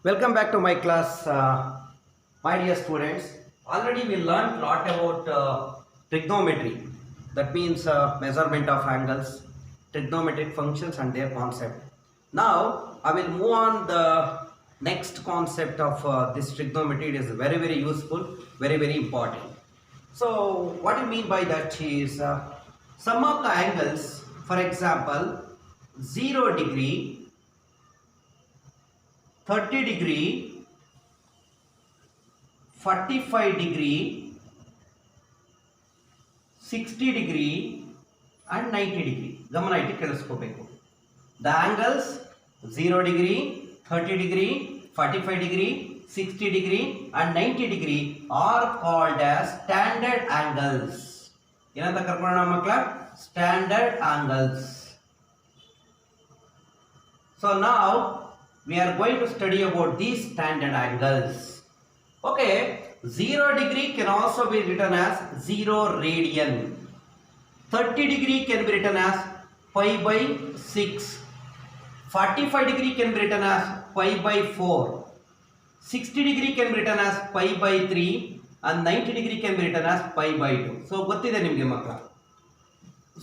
Welcome back to my class, my dear students. Already we learned lot about trigonometry. That means measurement of angles, trigonometric functions and their concept. Now I will move on the next concept of this trigonometry. It is very useful, very important. So what you mean by that is sum of the angles. For example, 0 degree, 30 degree, 45 degree, 60 degree and 90 degree. ಗಮನ ಇಟ್ಟು ಕೇಳಿಸ್ಕೋಬೇಕು. The angles 0 degree, 30 degree, 45 degree, 60 degree and 90 degree are called as standard angles. ಏನಂತ ಕರ್ಕೊಳ್ಳೋಣ ಮಕ್ಕಳ? Standard angles. So now we are going to study about these standard angles. Okay, 0 degree can also be written as 0 radian. 30 degree can be written as pi by 6. 45 degree can be written as pi by 4. 60 degree can be written as pi by 3 and 90 degree can be written as pi by 2. So ಗೊತ್ತಿದೆ ನಿಮಗೆ ಮಕ್ಕಳ.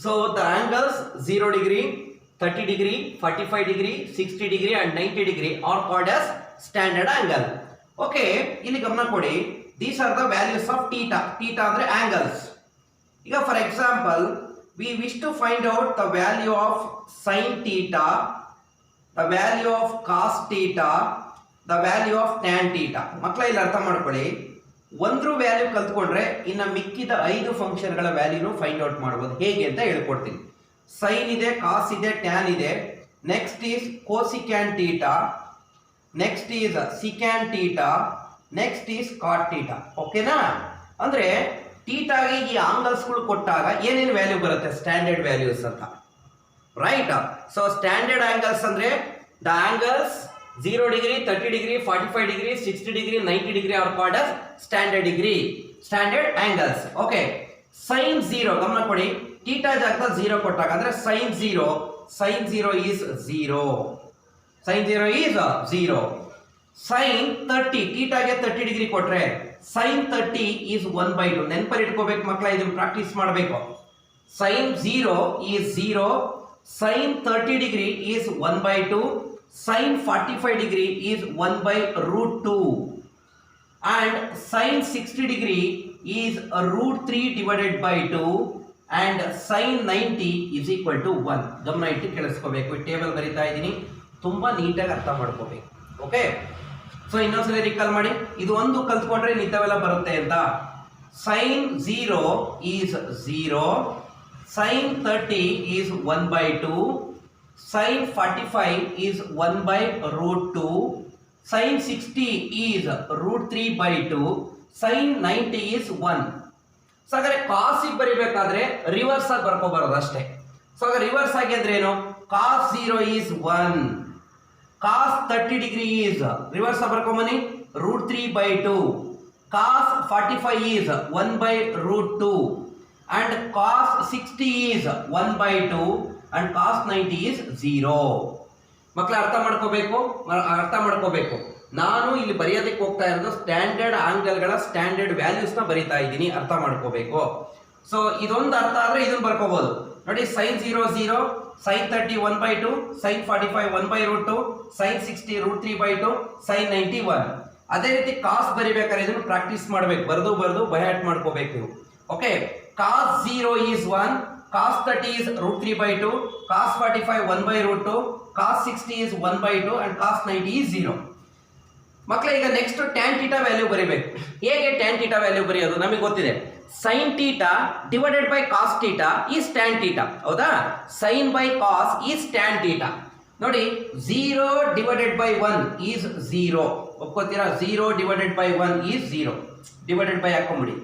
So the angles 0 degree, 30 degree, 45 degree, 60 degree and 90 degree are called as standard angle. Okay, ಇಲ್ಲಿ ಗಮನ ಕೊಡಿ. These are the values of theta. Theta ಅಂದ್ರೆ angles. ಈಗ for example, we wish to find out the value of sin theta, the value of cos theta, the value of tan theta. ಮಕ್ಕಳ ಇಲ್ಲಿ ಅರ್ಥ ಮಾಡ್ಕೊಳ್ಳಿ. ಒಂದ್ರ ವ್ಯಾಲ್ಯೂ ಕಲ್ತ್ಕೊಂಡ್ರೆ ಇನ್ನು ಮಿಕ್ಕಿದ 5 ಫಂಕ್ಷನ್ಗಳ ವ್ಯಾಲ್ಯೂನು find out ಮಾಡಬಹುದು. ಹೇಗೆ ಅಂತ ಹೇಳ್ಕೊಡ್ತೀನಿ. ಸೈನ್ ಇದೆ, ಕಾಸ್ ಇದೆ, ಟ್ಯಾನ್ ಇದೆ. Next is cosecant theta, next is secant theta, next is cot theta. ಓಕೆನಾ? ಅಂದ್ರೆ ಥೀಟಾಗೆ ಈ ಆಂಗಲ್ಸ್ಗಳು ಕೊಟ್ಟಾಗ ಏನೇನು ವ್ಯಾಲ್ಯೂ ಬರುತ್ತೆ? ಸ್ಟ್ಯಾಂಡರ್ಡ್ ವ್ಯಾಲ್ಯೂಸ್ ಅಂತ. ರೈಟ್? ಸೊ ಸ್ಟ್ಯಾಂಡರ್ಡ್ ಆಂಗಲ್ಸ್ ಅಂದ್ರೆ the angles 0 degree, 30 degree, 45 degree, 60 degree, 90 degree are called as standard degree, standard angles. Okay, sin 0 ಗಮನ ಕೊಡಿ. ಥೀಟಾ ಜಾಗದಲ್ಲಿ 0 ಕೊಟ್ಟಾಗ ಅಂದ್ರೆ sin 0 is 0. sin 0 is 0. sin 30 ಥೀಟಾಗೆ 30 degree ಕೊಟ್ರೆ sin 30 is 1/2. ನೆನಪಲ್ಲಿ ಇಟ್ಕೋಬೇಕು ಮಕ್ಕಳ, ಇದನ್ನ ಪ್ರಾಕ್ಟೀಸ್ ಮಾಡಬೇಕು. sin 0 is 0, sin 30 degree is 1/2, sin 45 degree is 1/√2 and sin 60 degree is √3 divided by 2 and sin 90 is equal to 1. ಗಮನ ಇಟ್ಟು ಕೇಳಿಸ್ಕೋಬೇಕು. ಟೇಬಲ್ ಬರೀತಾ ಇದ್ದೀನಿ, ತುಂಬಾ ನೀಟಾಗಿ ಅರ್ಥ ಮಾಡ್ಕೋಬೇಕು. ಓಕೆ, ಸೊ ಇನ್ನೊಂದ್ಸಲ ರಿಕಾಲ್ ಮಾಡಿ. ಇದು ಒಂದು ಕಲ್ತ್ಕೊಂಡ್ರೆ ನಿಂತವೆಲ್ಲ ಬರುತ್ತೆ ಅಂತ. sin 0 is 0, sin 30 is 1/2, sin 45 is 1/√2, sin 60 is √3/2, sin 90 is 1. So ಹಾಗಾದ್ರೆ ಕಾಸ್ ಬರಿಬೇಕಾದ್ರೆ ರಿವರ್ಸ್ ಆಗಿ ಬರ್ಕೋಬಾರದು ಅಷ್ಟೇ. ಸೊ ಹಾಗಾದ್ರೆ ರಿವರ್ಸ್ ಆಗಿ ಅಂದ್ರೆ ಏನು? Cos 0 is 1, cos 30 degree is reverse ಆಗಿ ಬರ್ಕೊಂಬನಿ √3/2, ಕಾಸ್ 45 is 1/√2 and cos 60 is 1/2 and cos 90 is 0. ಮಕ್ಕಳ ಅರ್ಥ ಮಾಡ್ಕೋಬೇಕು. ನಾನು ಇಲ್ಲಿ ಬರೆಯೋದಕ್ಕೆ ಹೋಗ್ತಾ ಇರೋದು ಸ್ಟ್ಯಾಂಡರ್ಡ್ ಆಂಗಲ್ಗಳ ಸ್ಟ್ಯಾಂಡರ್ಡ್ ವ್ಯಾಲ್ಯೂಸ್ ನ ಬರೀತಾ ಇದ್ದೀನಿ, ಅರ್ಥ ಮಾಡ್ಕೋಬೇಕು. ಸೊ ಇದೊಂದು ಅರ್ಥ ಆದ್ರೆ ಇದನ್ನ ಬರ್ಕೋಬಹುದು ನೋಡಿ. sin 0 0, sin 30 1/2, sin 45 1/√2, sin 60 √3/2, sin 90 1. ಅದೇ ರೀತಿ ಕಾಸ್ ಬರಿಬೇಕಾದ್ರೆ ಇದನ್ನು ಪ್ರಾಕ್ಟೀಸ್ ಮಾಡಬೇಕು. ಬರೆದು ಬೈ ಹಾರ್ಟ್ ಮಾಡ್ಕೋಬೇಕು ನೀವು. Okay, cos 0 is 1, cos 30 is √3/2, cos 45 1/√2, cos 60 is 1/2 and cos 90 is 0. ಮಕ್ಕಳ ಈಗ ನೆಕ್ಸ್ಟ್ ಟ್ಯಾನ್ ಥೀಟಾ ವ್ಯಾಲ್ಯೂ ಬರೀಬೇಕು. ಹೇಗೆ ಟ್ಯಾನ್ ಥೀಟಾ ವ್ಯಾಲ್ಯೂ ಬರೆಯೋದು? ನಮಗೆ ಗೊತ್ತಿದೆ. sin theta divided by cos theta is tan theta. ಹೌದಾ? sin by cos is tan theta. ನೋಡಿ, 0 divided by 1 is 0. ಒಪ್ಕೋತೀರಾ? 0 divided by 1 is 0. Divided by ಹಾಕೊಂಬಿಡಿ.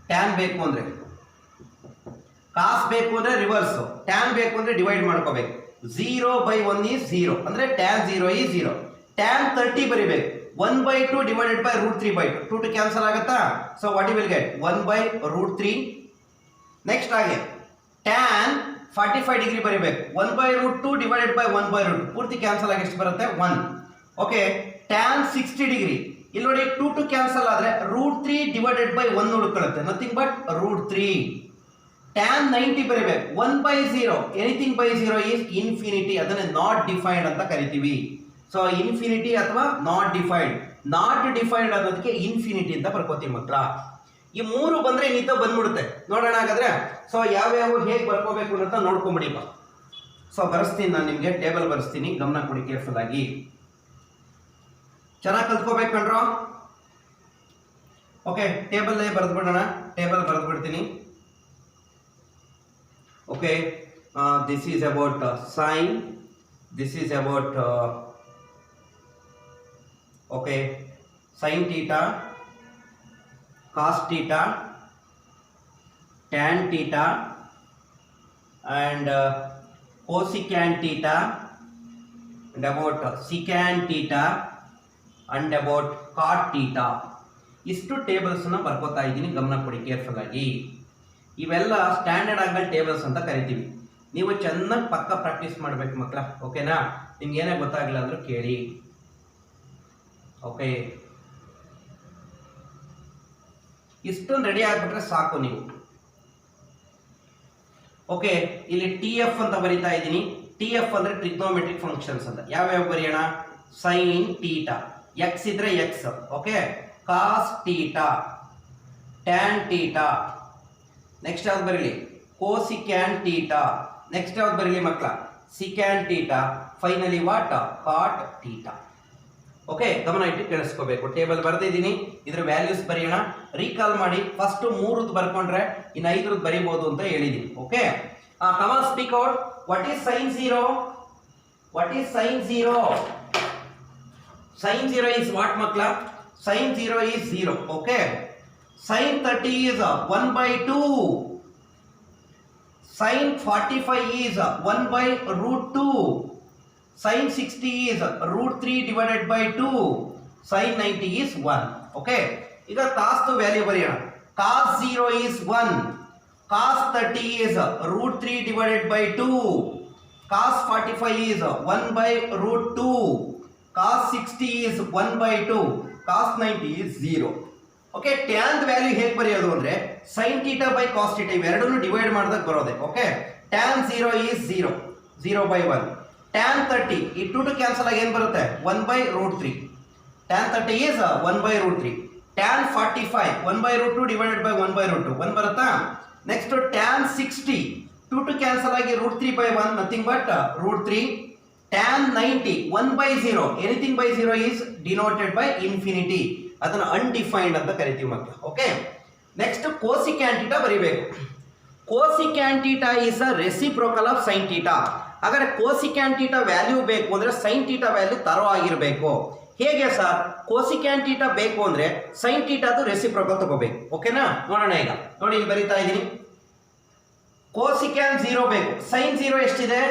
ಟ್ಯಾನ್ ಬೇಕು ಅಂದ್ರೆ ಕಾಸ್ ಬೇಕು ಅಂದ್ರೆ ರಿವರ್ಸ್, ಟ್ಯಾನ್ ಬೇಕು ಅಂದ್ರೆ ಡಿವೈಡ್ ಮಾಡ್ಕೋಬೇಕು. 0/1 is 0 ಅಂದ್ರೆ tan 0 is 0. tan 30 ಬರಿಬೇಕು. 1/2 divided by √3/2. 2 to ಕ್ಯಾನ್ಸಲ್ ಆಗುತ್ತಾ? So what you will get 1/√3. Next ಹಾಗೆ tan 45 ಡಿಗ್ರಿ ಬರಿಬೇಕು. 1/√2 divided by 1/√2. ಪೂರ್ತಿ ಕ್ಯಾನ್ಸಲ್ ಆಗಿ ಎಷ್ಟು ಬರುತ್ತೆ? 1. ಓಕೆ ಟ್ಯಾನ್ 60 ಡಿಗ್ರಿ ಇಲ್ಲಿ ನೋಡಿ 2 ಟು ಕ್ಯಾನ್ಸಲ್ ಆದ್ರೆ √3 ಡಿವೈಡೆಡ್ ಬೈ 1 ಉಳ್ಕೊಳ್ಳುತ್ತೆ, ನಥಿಂಗ್ ಬಟ್ √3. ಟ್ಯಾನ್ 90 ಬರೀಬೇಕು 1/0, ಎನಿಥಿಂಗ್ ಬೈ 0 ಈಸ್ ಇನ್ಫಿನಿಟಿ, ಅದನ್ನೇ ನಾಟ್ ಡಿಫೈನ್ಡ್ ಅಂತ ಕರಿತೀವಿ. ಸೊ ಇನ್ಫಿನಿಟಿ ಅಥವಾ ನಾಟ್ ಡಿಫೈನ್ಡ್, ನಾಟ್ ಡಿಫೈನ್ಡ್ ಅನ್ನೋದಕ್ಕೆ ಇನ್ಫಿನಿಟಿ ಅಂತ ಬರ್ಕೋತೀವಿ ಮಕ್ಕಳ. ಈ ಮೂರು ಬಂದ್ರೆ ನಿಂತ ಬಂದ್ಬಿಡುತ್ತೆ. ನೋಡೋಣ ಹಾಗಾದ್ರೆ ಸೊ ಯಾವ್ಯಾವ ಹೇಗೆ ಬರ್ಕೋಬೇಕು ಅಂತ ನೋಡ್ಕೊಂಬಿಡಿಪ್ಪ. ಸೊ ಬರೆಸ್ತೀನಿ, ನಾನು ನಿಮಗೆ ಟೇಬಲ್ ಬರೆಸ್ತೀನಿ, ಗಮನ ಕೊಡಿ ಕೇರ್ಫುಲ್ ಆಗಿ, ಚೆನ್ನಾಗಿ ಕಲ್ತ್ಕೋಬೇಕು ಕಣ್ರೋ. ಓಕೆ ಟೇಬಲ್ ಬರೆದ್ಬಿಡೋಣ, ಟೇಬಲ್ ಬರೆದ್ಬಿಡ್ತೀನಿ. Okay this is about sine, this is about okay sine theta, cos theta, tan theta and cosecant theta, and about secant theta and about cot theta. ಇಷ್ಟು ಟೇಬಲ್ಸ್ನ ಬರ್ಕೋತಾ ಇದ್ದೀನಿ, ಗಮನ ಕೊಡಿ ಕೇರ್ಫುಲ್ ಆಗಿ. ಇವೆಲ್ಲ ಸ್ಟ್ಯಾಂಡರ್ಡ್ ಆಂಗಲ್ ಟೇಬಲ್ಸ್ ಅಂತ ಕರಿತೀವಿ. ನೀವು ಚೆನ್ನಾಗಿ ಪಕ್ಕ ಪ್ರಾಕ್ಟೀಸ್ ಮಾಡಬೇಕು ಮಕ್ಕಳ, ಓಕೆನಾ? ನಿಮ್ಗೆ ಏನೇ ಗೊತ್ತಾಗಲಿಲ್ಲ ಅಂದ್ರೂ ಕೇಳಿ. ಓಕೆ ಇಷ್ಟೊಂದು ರೆಡಿ ಆಗ್ಬಿಟ್ರೆ ಸಾಕು ನೀವು. ಓಕೆ ಇಲ್ಲಿ ಟಿ ಎಫ್ ಅಂತ ಬರಿತಾ ಇದ್ದೀನಿ. ಟಿ ಎಫ್ ಅಂದ್ರೆ ಟ್ರಿಗ್ನೋಮೆಟ್ರಿಕ್ ಫಂಕ್ಷನ್ಸ್ ಅಂತ. ಯಾವ್ಯಾವ ಬರೆಯೋಣ? ಸೈನ್ ಟೀಟಾ, ಎಕ್ಸ್ ಇದ್ರೆ X, okay, cos theta, tan theta, next ಯಾವ್ದು ಬರೀಲಿ? ಕೋಸಿಕ್ಯಾನ್ ಟೀಟಾ, ನೆಕ್ಸ್ಟ್ ಯಾವ್ದು ಬರೀಲಿ ಮಕ್ಕಳ? Secant theta, finally what? Cot theta. Okay ಗಮನ ಇಟ್ಟು ಕೇಳಿಸ್ಕೋಬೇಕು. ಟೇಬಲ್ ಬರೆದಿದ್ದೀನಿ, ಇದ್ರ ವ್ಯಾಲ್ಯೂಸ್ ಬರೆಯೋಣ. ರೀಕಾಲ್ ಮಾಡಿ, ಫಸ್ಟ್ 3 ಬರ್ಕೊಂಡ್ರೆ ಇನ್ನು 5 ಬರೀಬಹುದು ಅಂತ ಹೇಳಿದೀನಿ. Okay come on speak out. What is sin 0? What is sin 0? sin 0 is what ಮಕ್ಕಳ? sin 0 is 0. Okay sin 30 is 1/2. sin 45 is 1/√2. sin 60 is √3 divided by 2. sin 90 is 1. Okay. ಈಗ cos ದು value ಬರೆಯೋಣ. cos 0 is 1. cos 30 is √3 divided by 2. cos 45 is 1/√2. cos 60 is 1/2. cos 90 is 0. Okay tan value ಹೇಗೆ ಬರೆಯೋದು ಅಂದ್ರೆ sin θ by cos θ ಇವೆರಡನ್ನು divide ಮಾಡಿದಾಗ ಬರೋದೆ. Okay tan 0 is 0, 0/1. tan 30 ಈ 2 ಟು ಕ್ಯಾನ್ಸಲ್ ಆಗಿ ಏನು ಬರುತ್ತೆ? 1/√3. tan 30 is 1/√3. tan 45 1/√2 divided by 1/√2 1 ಬರುತ್ತಾ? ನೆಕ್ಸ್ಟ್ tan 60 2 ಟು ಕ್ಯಾನ್ಸಲ್ ಆಗಿ √3/1 nothing but √3. tan 90 1/0 anything by 0 is denoted by infinity, ಅದನ್ನು ಅನ್ಡಿಫೈನ್ಡ್ ಅಂತ ಕರಿತೀವಿ ಮಕ್ಕಳು. ಓಕೆ ನೆಕ್ಸ್ಟ್ ಕೋಸಿಕ್ಯಾನ್ ಥೀಟಾ ಬರೀಬೇಕು. Cosecant theta is a reciprocal of sin theta. ಹಾಗಾದ್ರೆ cosecant theta value ಬೇಕು ಅಂದ್ರೆ sin ಥೀಟಾ ವ್ಯಾಲ್ಯೂ ತರೋ ಆಗಿರಬೇಕು. ಹೇಗೆ ಸರ್? ಕೋಸಿಕ್ಯಾನ್ ಥೀಟಾ ಬೇಕು ಅಂದ್ರೆ sin ಥೀಟಾದು ರೆಸಿಪ್ರೋಕಲ್ ತಗೋಬೇಕು. ಓಕೆನಾ? ನೋಡೋಣ. ಈಗ ನೋಡಿ ಇಲ್ಲಿ ಬರೀತಾ ಇದ್ದೀನಿ. ಕೋಸಿಕ್ಯಾನ್ 0 ಬೇಕು. sin 0 ಎಷ್ಟಿದೆ?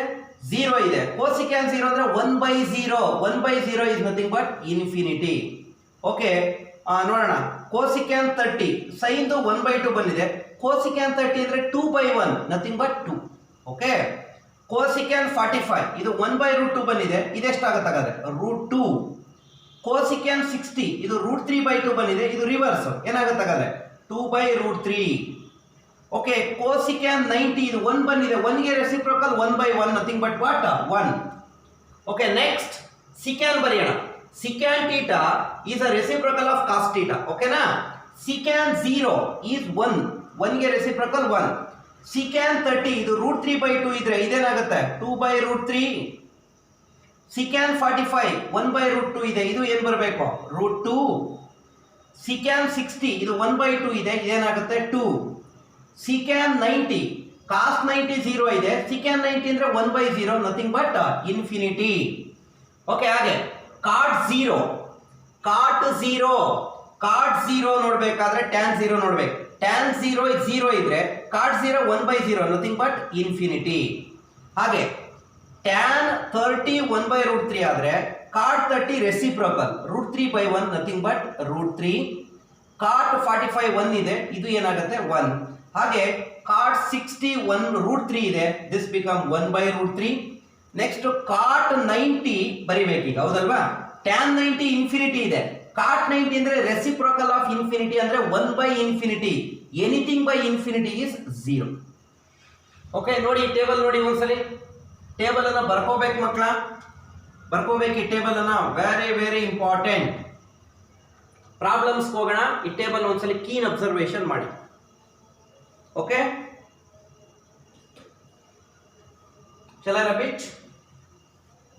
0 ಇದೆ. ಕೋಸಿಕ್ಯಾನ್ 0 ಅಂದ್ರೆ 1/0. 1/0 is nothing but infinity. Okay ನೋಡೋಣ. ಕೋಸಿಕ್ಯಾನ್ 30 ಸೈನ್ದು 1/2 ಬಂದಿದೆ. ಕೋಸಿಕ್ಯಾನ್ 30 ಅಂದ್ರೆ 2/1 ನಥಿಂಗ್ ಬಟ್ 2. ಓಕೆ ಕೋಸಿಕ್ಯಾನ್ 45 ಇದು 1/√2 ಬಂದಿದೆ. ಇದೆಷ್ಟಾಗುತ್ತೆ ಹಾಗಾದ್ರೆ? √2. ಕೋಸಿಕ್ಯಾನ್ 60 ಇದು √3/2 ಬಂದಿದೆ. ಇದು ರಿವರ್ಸ್ ಏನಾಗುತ್ತೆ ಹಾಗಾದ್ರೆ? 2/√3. ಓಕೆ ಕೋಸಿಕ್ಯಾನ್ 90 ಇದು 1 ಬಂದಿದೆ. 1 ಗೆ reciprocal 1/1 nothing but what? 1. Okay next secant ಬರೆಯೋಣ. Secant theta is a reciprocal of cos theta. ಓಕೆನಾ? Secant 0 is 1. 1 ಗೆ ರೆಸಿಪ್ರೋಕಲ್ 1. ಸಿಕ್ಯಾನ್ 30 ಇದು √3/2 ಇದ್ರೆ ಇದೇನಾಗುತ್ತೆ? 2/√3. ಸಿಕ್ಯಾನ್ 45 1/√2 ಇದೆ. ಇದು ಏನು ಬರಬೇಕು? √2. ಸಿಕ್ಯಾನ್ 60 ಇದು 1/2 ಇದೆ. ಇದೇನಾಗುತ್ತೆ? 2. ಸಿಕ್ಯಾನ್ 90 ಕಾಸ್ 90 0 ಇದೆ. ಸಿಕ್ಯಾನ್ 90 ಅಂದ್ರೆ 1/0 ನಥಿಂಗ್ ಬಟ್ ಇನ್ಫಿನಿಟಿ. ಓಕೆ ಹಾಗೆ ಕಾಟ್ 0 ಕಾಟ್ 0 ನೋಡ್ಬೇಕಾದ್ರೆ tan 0 ನೋಡ್ಬೇಕು. tan 0 ಇದ್ರೆ ಕಾಟ್ 0 1/0 ನಥಿಂಗ್ ಬಟ್ ಇನ್ಫಿನಿಟಿ. ಹಾಗೆ tan 30 1/√3 ಆದ್ರೆ ಕಾಟ್ 30 ರೆಸಿಪ್ರೋಕಲ್ √3/1 ನಥಿಂಗ್ ಬಟ್ √3. ಕಾಟ್ 45 1 ಇದೆ. ಇದು ಏನಾಗುತ್ತೆ? 1. ಹಾಗೆ ಕಾಟ್ 60 1 √3 ಇದೆ. This become 1/√3. ನೆಕ್ಸ್ಟ್ ಕಾಟ್ 90 ಬರಿಬೇಕೀಗ, ಹೌದಲ್ವಾ? tan 90 ಇನ್ಫಿನಿಟಿ ಇದೆ, ಕಾಟ್ 90 ಅಂದ್ರೆ ರೆಸಿಪ್ರೋಕಲ್ ಆಫ್ ಇನ್ಫಿನಿಟಿ ಅಂದ್ರೆ 1/∞. Anything by infinity is 0. Okay, ನೋಡಿ ಈ ಟೇಬಲ್ ನೋಡಿ ಒಂದ್ಸಲಿ. ಟೇಬಲ್ ಅನ್ನ ಬರ್ಕೋಬೇಕು ಮಕ್ಕಳ, ಬರ್ಕೋಬೇಕು ಈ ಟೇಬಲ್ ಅನ್ನ. Very very important. ಪ್ರಾಬ್ಲಮ್ಸ್ ಹೋಗೋಣ. ಈ ಟೇಬಲ್ ಒಂದ್ಸಲಿ ಕೀನ್ ಅಬ್ಸರ್ವೇಷನ್ ಮಾಡಿ. ಓಕೆ, ಚಲ ರಬಿಟ್?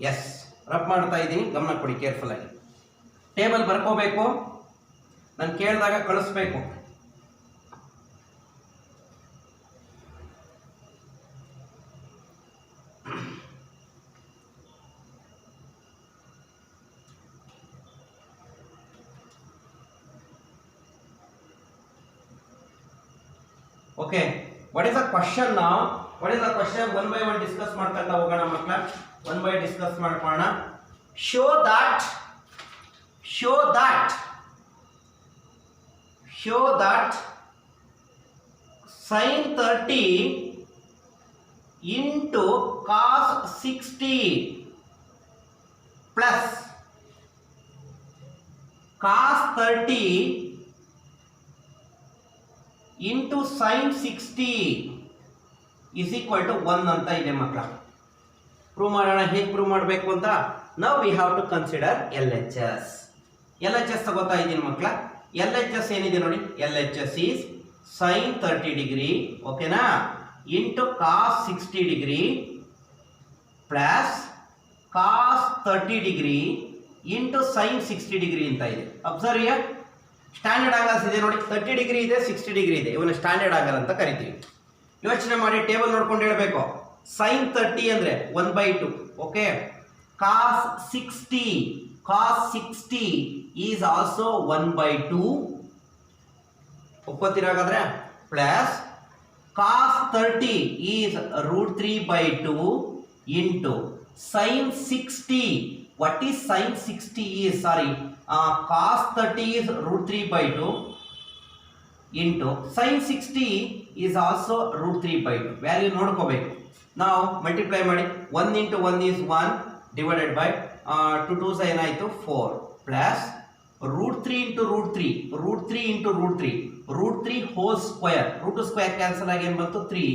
ಎಸ್, ರಬ್ ಮಾಡ್ತಾ ಇದ್ದೀನಿ, ಗಮನ ಕೊಡಿ ಕೇರ್ಫುಲ್ ಆಗಿ. ಟೇಬಲ್ ಬರ್ಕೋಬೇಕು, ನಾನು ಕೇಳಿದಾಗ ಕಳಿಸ್ಬೇಕು. Okay, what is the question ನಾವು? What is the question? One by one discuss ಮಾಡ್ತಾ ಹೋಗೋಣ ಮಕ್ಕಳ. ಒನ್ ಬೈ ಡಿಸ್ಕಸ್ ಮಾಡ್ಕೊಳ್ಳೋಣ. Show that sin 30 into cos 60 plus cos 30 into sin 60 is equal to 1 ಅಂತ ಇದೆ ಮಕ್ಕಳ. ಪ್ರೂವ್ ಮಾಡೋಣ. ಹೇಗೆ ಪ್ರೂವ್ ಮಾಡಬೇಕು ಅಂತ? ನಾವು we have to consider LHS. LHS ತಗೋತಾ ಇದ್ದೀನಿ ಮಕ್ಕಳ. LHS ಏನಿದೆ ನೋಡಿ, LHS ಈಸ್ sin 30 ಡಿಗ್ರಿ, ಓಕೆನಾ, into cos 60 degree plus cos 30 degree into sin 60 degree ಅಂತ ಇದೆ. ಅಬ್ಸರ್ವ್ ಹಿಯರ್, ಸ್ಟ್ಯಾಂಡರ್ಡ್ ಆಂಗಲ್ಸ್ ಇದೆ ನೋಡಿ. 30 ಡಿಗ್ರಿ ಇದೆ, 60 ಡಿಗ್ರಿ ಇದೆ. ಇವನ್ನ ಸ್ಟ್ಯಾಂಡರ್ಡ್ ಆಂಗಲ್ ಅಂತ ಕರಿತೀವಿ. ಯೋಚನೆ ಮಾಡಿ, ಟೇಬಲ್ ನೋಡ್ಕೊಂಡು ಹೇಳಬೇಕು. sin 30 ಅಂದ್ರೆ 1/2. Okay, cos 60 is also 1/2. ಒಪ್ಪತ್ತೀರಾಗಾದ್ರೆ? Plus cos 30 is √3/2 into sin 60. What is sin 60 is, sorry, cos 30 is √3/2 into sin 60 is also √3/2. Value ನೋಡ್ಕೋಬೇಕು. ನಾವು ಮಲ್ಟಿಪ್ಲೈ ಮಾಡಿ. 1 into 1 is 1 divided by 2 2s ಏನಾಯಿತು 4 plus √3 into √3 into √3 whole square. Root square cancel ಆಗಿ ಏನು ಬಂತು 3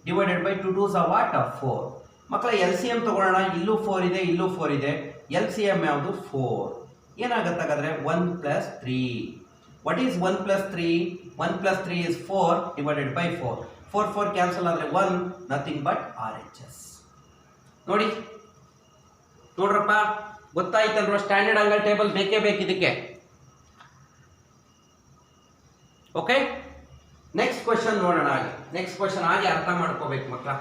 divided by 2 2s what 4. ಮಕ್ಕಳ LCM ತಗೊಳ್ಳೋಣ. ಇಲ್ಲೂ 4 ಇದೆ, ಇಲ್ಲೂ 4 ಇದೆ. LCM ಯಾವುದು 4. ಏನಾಗುತ್ತೆ ಹಾಗಾದ್ರೆ 1 + 3. What is 1 + 3? 1 + 3 is 4 divided by 4. 4 cancel ಆದರೆ 1, ನಥಿಂಗ್ ಬಟ್ RHS. ನೋಡಿ ನೋಡ್ರಪ್ಪ, ಗೊತ್ತಾಯ್ತಲ್ವ? ಸ್ಟ್ಯಾಂಡರ್ಡ್ ಆಂಗಲ್ ಟೇಬಲ್ ಬೇಕೇ ಬೇಕು ಇದಕ್ಕೆ. ಓಕೆ, ನೆಕ್ಸ್ಟ್ ಕ್ವಶನ್ ನೋಡೋಣ. ನೆಕ್ಸ್ಟ್ ಕ್ವಶನ್ ಹಾಗೆ ಅರ್ಥ ಮಾಡ್ಕೋಬೇಕು ಮಕ್ಕಳ.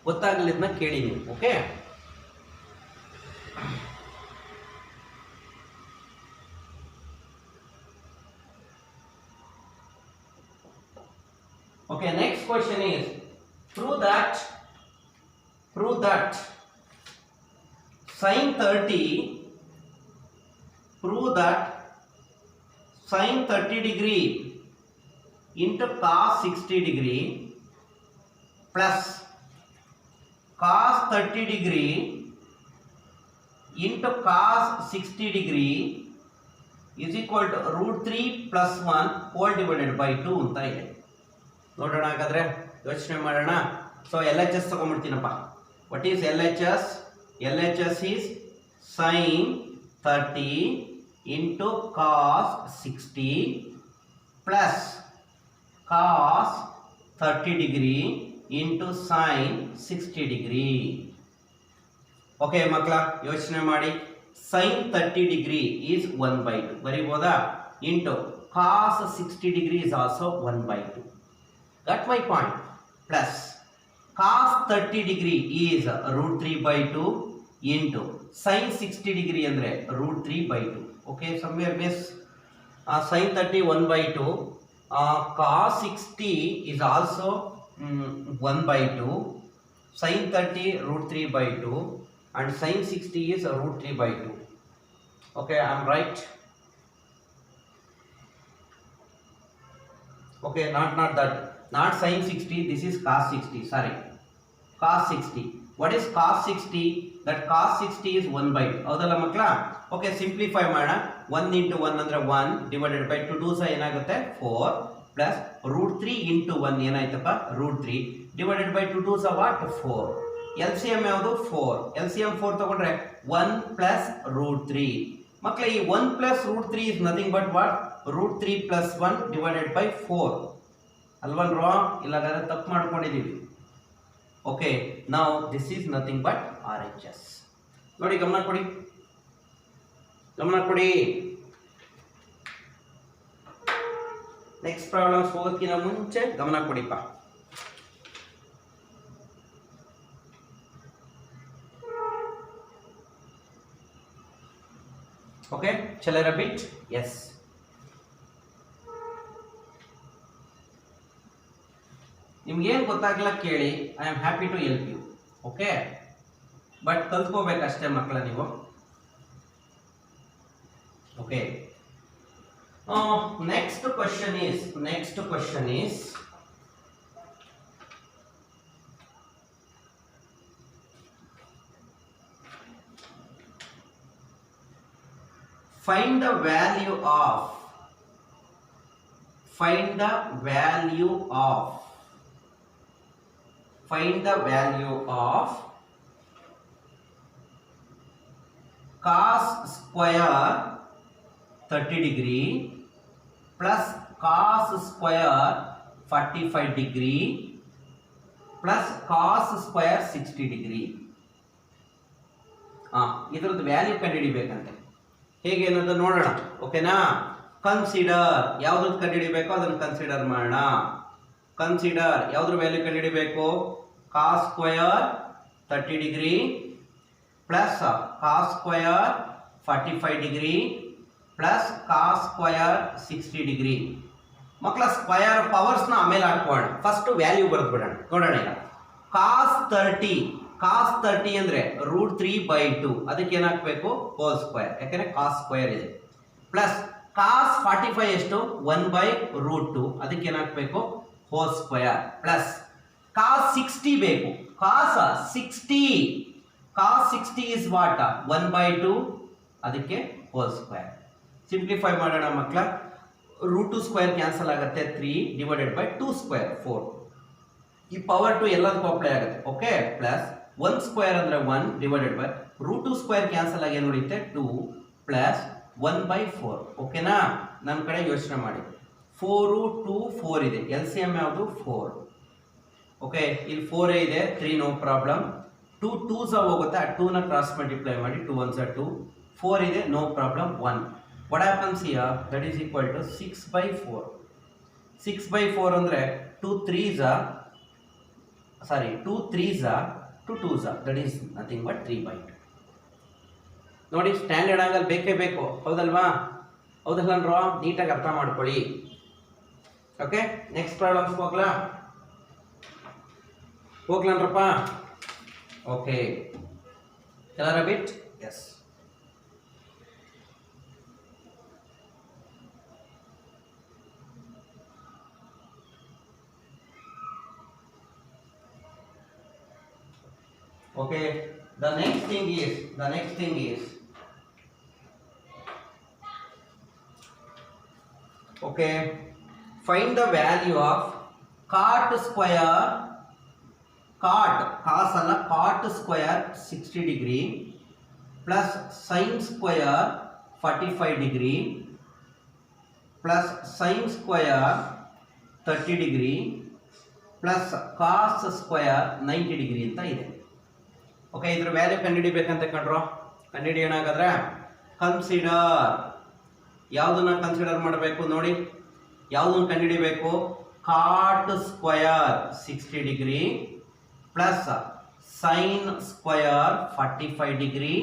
ಗೊತ್ತಾಗಲಿದ್ನ ಕೇಳಿ ನೀವು. Okay, okay, next question is prove that sin 30 degree into cos 60 degree plus cos 30 degree into cos 60 degree is equal to √3 + 1 whole divided by 2 ಅಂತ ಇದೆ. ನೋಡೋಣ ಹಾಗಾದ್ರೆ, ಯೋಚನೆ ಮಾಡೋಣ. ಸೊ LHS ತಗೊಂಡ್ಬಿಡ್ತೀನಪ್ಪ. What is LHS? LHS is sin 30 into cos 60 plus cos 30 degree into sin 60 degree. ಓಕೆ ಮಕ್ಕಳ, ಯೋಚನೆ ಮಾಡಿ. sin 30 degree is 1/2 ಬರೀಬೋದಾ? Into cos 60 degree is also 1/2. Got my point? Plus cos 30 degree is √3/2 into sin 60 degree ಅಂದ್ರೆ √3/2. Okay, somewhere miss sin 30 1/2, cos 60 is also 1/2, sin 30 √3/2 and sin 60 is √3/2. Okay, I am right. Okay, not that. Not sin 60, this is cos 60, sorry. Cos 60. What is cos 60? That cos 60 is 1/2. ಹೌದಲ್ಲ ಮಕ್ಕಳ? Okay, simplify ಮಾಡೋಣ. 1 into 1 ಅಂದ್ರೆ 1 divided by 2 2 ಸಹ ಏನಾಗುತ್ತೆ 4 plus √3 into 1 ಏನಾಯ್ತಪ್ಪ √3 divided by 2 2 ಸಹ what 4. LCM ಯಾವುದು 4. LCM 4 ತಗೊಂಡ್ರೆ 1 ಪ್ಲಸ್ √3. ಮಕ್ಕಳೇ ಈ 1 plus √3 is nothing but what √3 plus 1 divided by 4 ಅಲ್ವನ್ರೋ? ಇಲ್ಲಾಗಾದ್ರೆ ತಪ್ಪು ಮಾಡ್ಕೊಂಡಿದ್ದೀವಿ. ಓಕೆ, ನಾವು this is nothing but RHS. ನೋಡಿ, ಗಮನ ಕೊಡಿ, ಗಮನ ಕೊಡಿ. ನೆಕ್ಸ್ಟ್ ಪ್ರಾಬ್ಲಮ್ಸ್ ಹೋಗೋದಕ್ಕಿಂತ ಮುಂಚೆ ಗಮನ ಕೊಡಿಪ್ಪ. ಓಕೆ, ಚಲರ ಬಿಟ್. ಎಸ್, ನಿಮ್ಗೇನು ಗೊತ್ತಾಗಲ್ಲ ಕೇಳಿ, I am happy to help you. Okay, but ಕಲ್ತ್ಕೋಬೇಕಷ್ಟೇ ಮಕ್ಕಳ ನೀವು. Okay, next question is find the value of cos square 30 degree plus cos square 45 degree plus cos square 60 degree. ಇದರದ್ದು value ಕಂಡುಹಿಡಿಬೇಕಂತೆ. ಹೇಗೆ ಅನ್ನೋದು ನೋಡೋಣ. ಓಕೆನಾ? ಕನ್ಸಿಡರ್ ಯಾವ್ದು ಕಂಡುಹಿಡಿಬೇಕೋ ಅದನ್ನು ಕನ್ಸಿಡರ್ ಮಾಡೋಣ. ಕನ್ಸಿಡರ್ ಯಾವ್ದ್ರ ವ್ಯಾಲ್ಯೂ ಕಂಡುಹಿಡಿಬೇಕು? Cos square 30 degree plus cos square 45 degree plus cos square 60 degree. ಮಕ್ಕಳ ಸ್ಕ್ವಯರ್ ಪವರ್ಸ್ನ ಆಮೇಲೆ ಹಾಕೋಣ, ಫಸ್ಟ್ ವ್ಯಾಲ್ಯೂ ಬರೆದು ಬಿಡೋಣ. ನೋಡೋಣ ಈಗ. ಕಾಸ್ 30 ಅಂದ್ರೆ √3/2, ಅದಕ್ಕೆ ಏನಾಗಬೇಕು ಹೋಲ್ ಸ್ಕ್ವಯರ್, ಯಾಕಂದ್ರೆ ಕಾಸ್ ಸ್ಕ್ವಯರ್ ಇದೆ. ಪ್ಲಸ್ ಕಾಸ್ 45 ಎಷ್ಟು 1/√2, ಅದಕ್ಕೆ ಏನಾಗಬೇಕು ಹೋಲ್ ಸ್ಕ್ವಯರ್. ಪ್ಲಸ್ ಕಾಸ್ 60 ಬೇಕು. ಕಾಸ್ 60 ಇಸ್ ವಾಟ್ 1/2, ಅದಕ್ಕೆ ಹೋಲ್ ಸ್ಕ್ವಯರ್. ಸಿಂಪ್ಲಿಫೈ ಮಾಡೋಣ ಮಕ್ಕಳ. √2 ಸ್ಕ್ವಯರ್ ಕ್ಯಾನ್ಸಲ್ ಆಗುತ್ತೆ, 3 ಡಿವೈಡೆಡ್ ಬೈ 2 ಸ್ಕ್ವಯರ್ 4. ಈ ಪವರ್ 2 ಎಲ್ಲದಕ್ಕೂ ಅಪ್ಲೈ ಆಗುತ್ತೆ. ಓಕೆ, ಪ್ಲಸ್ 1 ಸ್ಕ್ವಯರ್ ಅಂದ್ರೆ 1 ಡಿವೈಡೆಡ್ ಬೈ √2 ಸ್ಕ್ವಯರ್ ಕ್ಯಾನ್ಸಲ್ ಆಗಿ ಏನು ಉಳಿಯುತ್ತೆ 2 ಪ್ಲಸ್ 1/4. ಓಕೆನಾ? ನನ್ನ ಕಡೆ ಯೋಚನೆ ಮಾಡಿ. 4 2 4 ಇದೆ. LCM ಯಾವುದು 4. ಓಕೆ, ಇಲ್ಲಿ 4 ಇದೆ, 3 ನೋ ಪ್ರಾಬ್ಲಮ್. 2 2s ಹೋಗುತ್ತೆ, ಆ 2 ನ ಕ್ರಾಸ್ ಮಲ್ಟಿಪ್ಲೈ ಮಾಡಿ 2 1s 2. 4 ಇದೆ, no problem. 1 what happens here, that is equal to 6/4. 6/4 ಅಂದ್ರೆ 2 3s are 2 2s are, that is nothing but 3/2. ನೋಡಿ, ಸ್ಟ್ಯಾಂಡರ್ಡ್ ಆಂಗಲ್ ಬೇಕೇ ಬೇಕು, ಹೌದಲ್ವಾ? ಹೌದಲ್ಲನ್ರೋ? ನೀಟಾಗಿ ಅರ್ಥ ಮಾಡ್ಕೊಳ್ಳಿ. ಓಕೆ, ನೆಕ್ಸ್ಟ್ ಪ್ರಾಬ್ಲಮ್ಸ್ ಹೋಗ್ಲನ್ರಪ್ಪ. ಓಕೆ, ಎಲ್ಲರ ಬಿಟ್. Yes, okay, the next thing is okay, find the value of cot square, cos alla cot square 60 degree plus sin square 45 degree plus sin square 30 degree plus cos square 90 degree ಅಂತ ಇದೆ. Okay, ಇದ್ರ value ಕಂಡುಹಿಡಿಬೇಕಂತ ಕಂಡ್ರೋ. ಕಂಡುಹಿಡಿಯೋಣ ಹಾಗಾದ್ರೆ. Consider ಯಾವುದನ್ನ consider ಮಾಡಬೇಕು ನೋಡಿ, ಯಾವುದನ್ನು ಕಂಡುಹಿಡಿಬೇಕು? Cot square 60 degree plus sine square 45 degree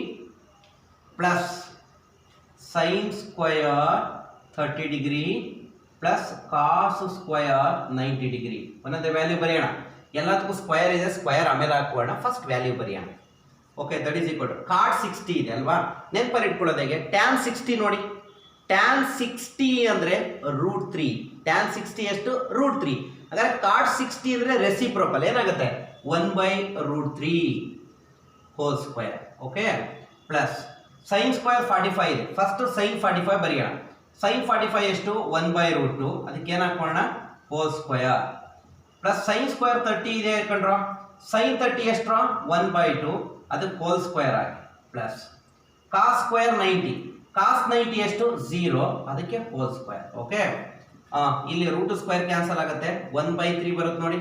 plus sine square 30 degree plus cos square 90 degree. ಒಂದೊಂದೇ ವ್ಯಾಲ್ಯೂ ಬರೆಯೋಣ. ಎಲ್ಲದಕ್ಕೂ ಸ್ಕ್ವಯರ್ ಇದೆ, ಸ್ಕ್ವಯರ್ ಆಮೇಲೆ ಹಾಕೋಣ, ಫಸ್ಟ್ ವ್ಯಾಲ್ಯೂ ಬರೆಯೋಣ. Okay, that is equal to cot 60 ಇದೆ ಅಲ್ವಾ? ನೆನಪಲ್ಲಿ ಇಟ್ಕೊಳ್ಳೋದು ಹೇಗೆ? ಟ್ಯಾನ್ 60 ನೋಡಿ, ಟ್ಯಾನ್ 60 ಅಂದ್ರೆ √3. ಟ್ಯಾನ್ 60 ಎಷ್ಟು √3. ಹಾಗಾದ್ರೆ ಕಾಟ್ 60 ಅಂದ್ರೆ ರೆಸಿಪ್ರೋಕಲ್, ಏನಾಗುತ್ತೆ 1/√3. Whole square. Okay, plus sine square 45 ಇದೆ. ಫಸ್ಟ್ ಸೈನ್ 45 ಬರೆಯೋಣ. ಸೈನ್ 45 ಎಷ್ಟು? 1/√2, ಅದಕ್ಕೆ ಏನು ಹಾಕೋಣ? Whole square. Plus sine square 30 ಇದೆ ಕಂಡ್ರೋ, ಸೈನ್ 30 ಎಷ್ಟು? 1/2, ಅದಕ್ಕೆ ಹೋಲ್ ಸ್ಕ್ವೇರ್ ಆಗಿ. ಪ್ಲಸ್ ಕಾಸ್ ಸ್ಕ್ವೇರ್ 90, ಕಾಸ್ 90 ಎಷ್ಟು? 0, ಅದಕ್ಕೆ ಹೋಲ್ ಸ್ಕ್ವೇರ್. ಓಕೆ, ಇಲ್ಲಿ ರೂಟ್ ಸ್ಕ್ವೇರ್ ಕ್ಯಾನ್ಸಲ್ ಆಗುತ್ತೆ, 1/3 ಬರುತ್ತೆ ನೋಡಿ.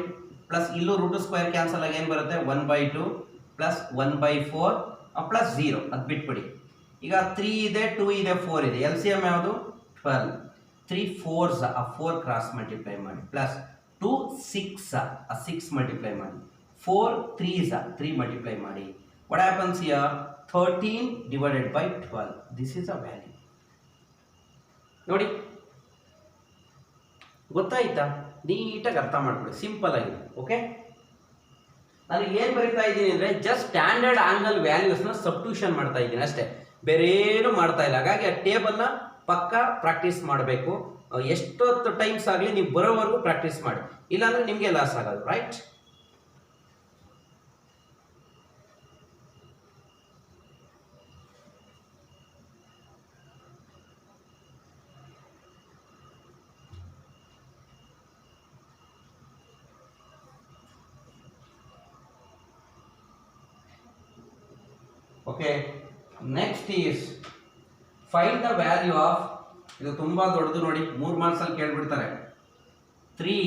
ಪ್ಲಸ್ ಇಲ್ಲೂ ರೂಟ್ ಸ್ಕ್ವೇರ್ ಕ್ಯಾನ್ಸಲ್ ಆಗಿ ಏನು ಬರುತ್ತೆ? 1/2 ಪ್ಲಸ್ 1/4 ಪ್ಲಸ್ 0, ಅದು ಬಿಟ್ಬಿಡಿ. ಈಗ 3 ಇದೆ, 2 ಇದೆ, 4 ಇದೆ. ಎಲ್ ಸಿ ಎಮ್ ಯಾವುದು? 12. 3 4s, ಆ 4 ಕ್ರಾಸ್ ಮಲ್ಟಿಪ್ಲೈ ಮಾಡಿ. ಪ್ಲಸ್ 2 6, ಆ 6 ಮಲ್ಟಿಪ್ಲೈ ಮಾಡಿ. 4 3s, 3 ಮಲ್ಟಿಪ್ಲೈ ಮಾಡಿ. What happens here? 13 divided by 12. This is a value. ನೋಡಿ, ಗೊತ್ತಾಯ್ತಾ? ನೀಟಾಗಿ ಅರ್ಥ ಮಾಡ್ಕೊಳ್ಳಿ, ಸಿಂಪಲ್ ಆಗಿದೆ. ಓಕೆ, ನಾನು ಏನು ಬರೀತಾ ಇದ್ದೀನಿ ಅಂದರೆ ಜಸ್ಟ್ ಸ್ಟ್ಯಾಂಡರ್ಡ್ ಆಂಗಲ್ ವ್ಯಾಲ್ಯೂಸ್ನ ಸಬ್ಟ್ಯೂಷನ್ ಮಾಡ್ತಾ ಇದ್ದೀನಿ ಅಷ್ಟೇ, ಬೇರೆ ಏನು ಮಾಡ್ತಾ ಇಲ್ಲ. ಹಾಗಾಗಿ ಆ ಟೇಬಲ್ನ ಪಕ್ಕ ಪ್ರಾಕ್ಟೀಸ್ ಮಾಡಬೇಕು. ಎಷ್ಟೊತ್ತು ಟೈಮ್ಸ್ ಆಗಲಿ ನೀವು ಬರೋವರೆಗೂ ಪ್ರಾಕ್ಟೀಸ್ ಮಾಡಿ, ಇಲ್ಲಾಂದರೆ ನಿಮಗೆ ಲಾಸ್ ಆಗೋದು. Right? Okay, next is find the value of, ಇದು ತುಂಬ ದೊಡ್ಡದು ನೋಡಿ, 3 ಮಾರ್ಕ್ಸಲ್ಲಿ ಕೇಳ್ಬಿಡ್ತಾರೆ. 3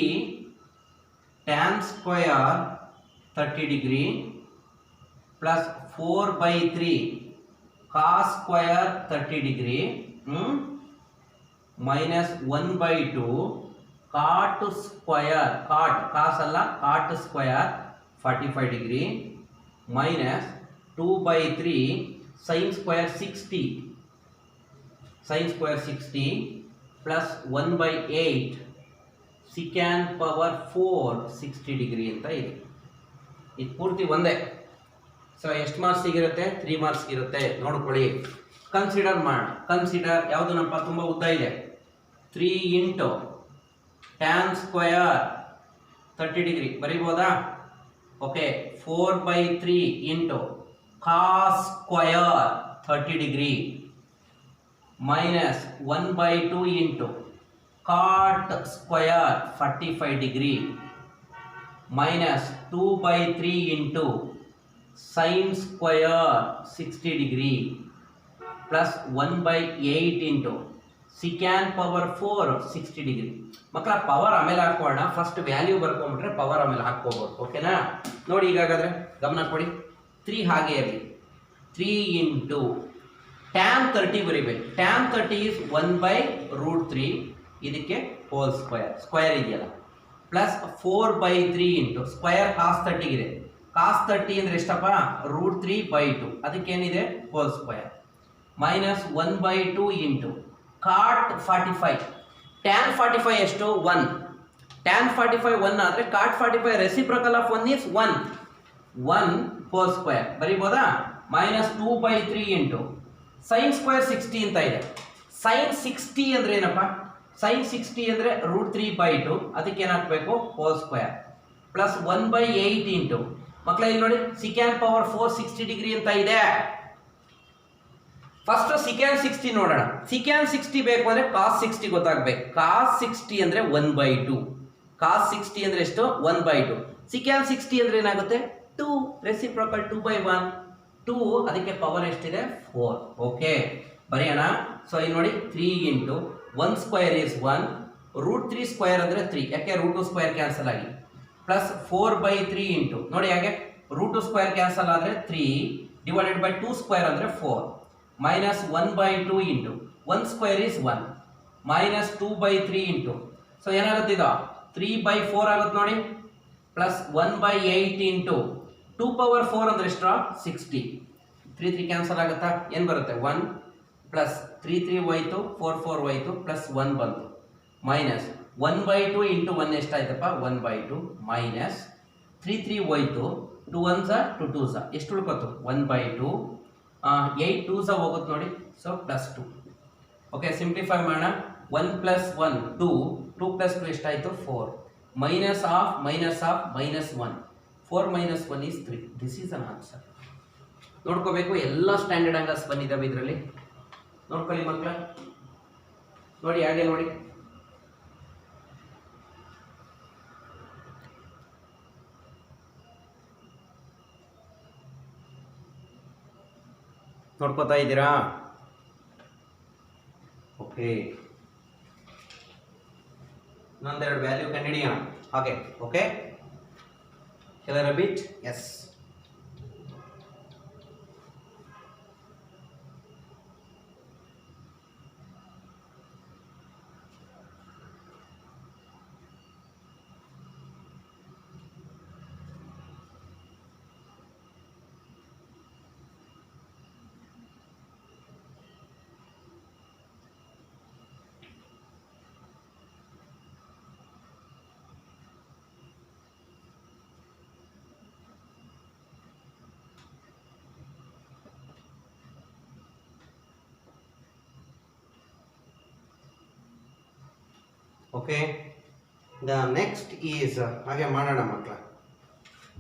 tan square 30 degree plus 4/3 cos square 30 degree minus 1/2 cot square, cos ಅಲ್ಲ cot square 45 degree minus 2/3 sin square 60, sin square 60 plus 1/8 secant power 4 60 degree ಅಂತ ಇದೆ. ಇದು ಪೂರ್ತಿ ಒಂದೇ. ಸೊ ಎಷ್ಟು ಮಾರ್ಕ್ಸ್ ಸಿಗಿರುತ್ತೆ? 3 ಮಾರ್ಕ್ಸ್ ಇರುತ್ತೆ. ನೋಡ್ಕೊಳ್ಳಿ, ಕನ್ಸಿಡರ್ ಮಾಡಿ. ಕನ್ಸಿಡರ್ ಯಾವುದನ್ನಪ್ಪ? ತುಂಬ ಉದ್ದ ಇದೆ. 3 ಇಂಟು ಟ್ಯಾನ್ ಸ್ಕ್ವಯರ್ 30 ಡಿಗ್ರಿ ಬರೀಬೋದಾ? Okay, 4/3 into cos square 30 degree minus 1/2 into cot square 45 degree minus 2/3 into sin square 60 degree plus 1/8 into secant power 4 60 degree. ಮಕ್ಕಳ ಪವರ್ ಆಮೇಲೆ ಹಾಕೋಣ, ಫಸ್ಟ್ ವ್ಯಾಲ್ಯೂ ಬರ್ಕೊಂಡ್ಬಿಟ್ರೆ ಪವರ್ ಆಮೇಲೆ ಹಾಕ್ಕೋಬೋದು. ಓಕೆನಾ? ನೋಡಿ, ಈಗಾಗದ್ರೆ ಗಮನ ಕೊಡಿ. 3 ಹಾಗೆ ಇರಲಿ. 3 ಇಂಟು ಟ್ಯಾನ್ 30 ಬರೀಬೇಕು. ಟ್ಯಾನ್ 30 ಈಸ್ 1/√3, ಇದಕ್ಕೆ ಹೋಲ್ ಸ್ಕ್ವಯರ್, ಸ್ಕ್ವಯರ್ ಇದೆಯಲ್ಲ, ಪ್ಲಸ್ 4/3 ಇಂಟು ಸ್ಕ್ವಯರ್ ಕಾಸ್ 30 ಇದೆ. ಕಾಸ್ 30 ಅಂದರೆ ಎಷ್ಟಪ್ಪ? √3/2, ಅದಕ್ಕೇನಿದೆ? Whole square minus 1/2 into cot 45. Tan 45 ಎಷ್ಟು? 1. ಟ್ಯಾನ್ 45 1 ಆದರೆ cot 45 reciprocal of 1 is 1 whole square ಬರೀಬೋದಾ? ಮೈನಸ್ 2/3 ಇಂಟು ಸೈನ್ ಸ್ಕ್ವೇರ್ 60 ಅಂತ ಇದೆ. ಸೈನ್ 60 ಅಂದರೆ ಏನಪ್ಪ? ಸೈನ್ 60 ಅಂದರೆ √3/2, ಅದಕ್ಕೆ ಏನಾಗಬೇಕು? ಹೋಲ್ ಸ್ಕ್ವೇರ್ ಪ್ಲಸ್ 1/8 ಇಂಟು, ಮಕ್ಕಳ ಇಲ್ಲಿ ನೋಡಿ, ಸಿಕ್ಯಾನ್ ಪವರ್ 4 60 ಡಿಗ್ರಿ ಅಂತ ಇದೆ. ಫಸ್ಟ್ ಸಿಕ್ಯಾನ್ 60 ನೋಡೋಣ. ಸಿಕ್ಯಾನ್ 60 ಬೇಕು ಅಂದರೆ ಕಾಸ್ 60 ಗೊತ್ತಾಗಬೇಕು. ಕಾಸ್ 60 ಅಂದರೆ 1/2. ಕಾಸ್ 60 ಅಂದರೆ ಎಷ್ಟು? 1/2. ಸಿಕ್ಯಾನ್ 60 ಅಂದರೆ ಏನಾಗುತ್ತೆ? 2, ರೆಸಿಪ್ರೊಕಲ್ 2/1, 2, ಅದಕ್ಕೆ ಪವರ್ ಎಷ್ಟಿದೆ? 4. ಓಕೆ, ಬರೆಯೋಣ. ಸೊ ಇಲ್ಲಿ ನೋಡಿ, 3 ಇಂಟು 1 ಸ್ಕ್ವಯರ್ ಈಸ್ 1, √3 ಸ್ಕ್ವಯರ್ ಅಂದರೆ 3, ಯಾಕೆ? √2 ಸ್ಕ್ವಯರ್ ಕ್ಯಾನ್ಸಲ್ ಆಗಿ, ಪ್ಲಸ್ 4/3 ಇಂಟು, ನೋಡಿ ಹಾಗೆ √2 ಸ್ಕ್ವಯರ್ ಕ್ಯಾನ್ಸಲ್ ಆದರೆ 3 ಡಿವೈಡೆಡ್ ಬೈ 2 ಸ್ಕ್ವಯರ್ ಅಂದರೆ 4, minus 1/2 into 1 square is 1 minus 2/3 into, so ಏನಾಗುತ್ತೆ ಇದು? 3/4 ಆಗುತ್ತೆ ನೋಡಿ, ಪ್ಲಸ್ 1/8 ಇಂಟು 2/4 ಅಂದರೆ ಎಷ್ಟು? 60. 3 ಕ್ಯಾನ್ಸಲ್ ಆಗುತ್ತಾ? ಏನು ಬರುತ್ತೆ? 1 ಪ್ಲಸ್ 3 ಹೋಯ್ತು, 4 ಹೋಯ್ತು, ಪ್ಲಸ್ 1 ಬಂತು, ಮೈನಸ್ 1/2 ಇಂಟು 1 ಎಷ್ಟಾಯ್ತಪ್ಪ? 1/2 ಮೈನಸ್ 3 ಹೋಯ್ತು, 2 1s 2 2s ಎಷ್ಟು ಉಳ್ಕೊತು? 1/2, 8 2s ಹೋಗುತ್ತೆ ನೋಡಿ, ಸೊ ಪ್ಲಸ್ 2. ಓಕೆ, ಸಿಂಪ್ಲಿಫೈ ಮಾಡೋಣ. 1 ಪ್ಲಸ್ 1 2, 2 ಪ್ಲಸ್ 2 ಎಷ್ಟಾಯಿತು? 4, minus of minus 1, 4 minus 1 is 3. This is an answer. ನೋಡ್ಕೋಬೇಕು. ಎಲ್ಲ ಸ್ಟ್ಯಾಂಡರ್ಡ್ ಆಂಗಲ್ಸ್ ಬಂದಿದ್ದಾವೆ ಇದರಲ್ಲಿ. ನೋಡ್ಕೊಳ್ಳಿ ಮಕ್ಕಳ, ನೋಡಿ ಹಾಗೆ ನೋಡಿ. ನೋಡ್ಕೋತಾ ಇದ್ದೀರಾ? ಓಕೆ, ಇನ್ನೊಂದೆರಡು ವ್ಯಾಲ್ಯೂ ಕಂಡುಹಿಡಿಯೋಣ ಹಾಗೆ. Okay, clear a bit? Yes. Okay, the next is ಹಾಗೆ ಮಾಡೋಣ ಮಕ್ಕಳ.